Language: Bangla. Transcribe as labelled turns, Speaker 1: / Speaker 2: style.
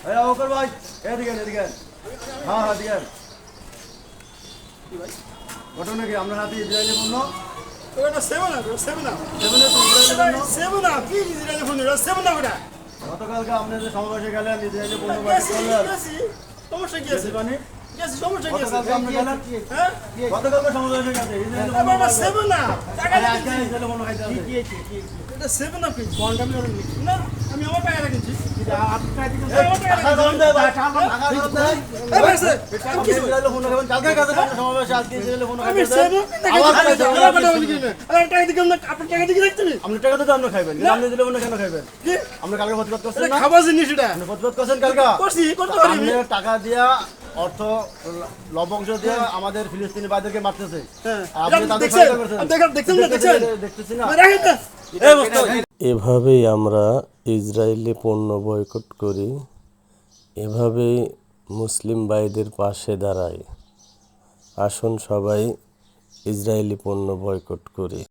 Speaker 1: এই ওকর ভাই এদিকে এদিকে হ্যাঁ হ্যাঁ এদিকে ঘটনা কি আপনার হাতে ইসরায়েলি পণ্য
Speaker 2: ওটা সেভেন আপ
Speaker 1: সেভেনের তো ইসরায়েলি পণ্য
Speaker 2: সেভেন আপ কি ইসরায়েলি ফোন এটা সেভেন আপ এটা
Speaker 1: গতকালকে আপনার যে সমাবেশে গেলেন ইসরায়েলি পণ্য বাড়ি করলেন
Speaker 2: সমস্যা কি আছে
Speaker 1: মানে
Speaker 2: গেছি সমস্যা কি আছে
Speaker 1: গতকালকে আপনি গেলেন
Speaker 2: হ্যাঁ
Speaker 1: গতকালকে সমাবেশে গেছে ইসরায়েলি পণ্য
Speaker 2: এটা সেভেন আপ টাকা
Speaker 1: আজকে ইসরায়েলি পণ্য খাইতে হবে
Speaker 2: এটা সেভেন আপ কি বন্ড আমি না আমি আমার টাকা রেখেছি আপনি টাকা দিবেন
Speaker 1: টাকা দাম দেয় ভাই টাকা দাম দেয়
Speaker 2: এই ভাই স্যার
Speaker 1: আপনি ইসরায়েলি পণ্য খাবেন কালকে কাছে সমাবেশে আজকে ইসরায়েলি পণ্য
Speaker 2: আমি
Speaker 1: খাইতে
Speaker 2: সেভেন টাকা দিবেন আপনি টাকা দিবেন না আপনি টাকা দিয়ে রাখছেন
Speaker 1: আপনি টাকা দিতে আপনি খাইবেন আপনি দিলে পণ্য কেন খাইবেন
Speaker 2: কি
Speaker 1: আপনি কালকে প্রতিবাদ করছেন
Speaker 2: এটা
Speaker 1: না
Speaker 2: খাবার জিনিস এটা
Speaker 1: আপনি প্রতিবাদ করছেন কালকে
Speaker 2: করছি করতে পারি
Speaker 1: আপনি টাকা দিয়া অর্থ লবংশ দিয়ে আমাদের ফিলিস্তিনি ভাইদেরকে মারতেছে
Speaker 2: হ্যাঁ
Speaker 1: আপনি তাদের
Speaker 2: দেখছেন
Speaker 1: সহায়তা করছেন
Speaker 2: দেখছেন না দেখছেন
Speaker 1: দেখতেছি না
Speaker 2: রাখেন না
Speaker 1: এই বস্তু
Speaker 3: এভাবেই আমরা ইসরায়েলি পণ্য বয়কট করি, এভাবেই মুসলিম ভাইদের পাশে দাঁড়াই। আসুন সবাই ইসরায়েলি পণ্য বয়কট করি।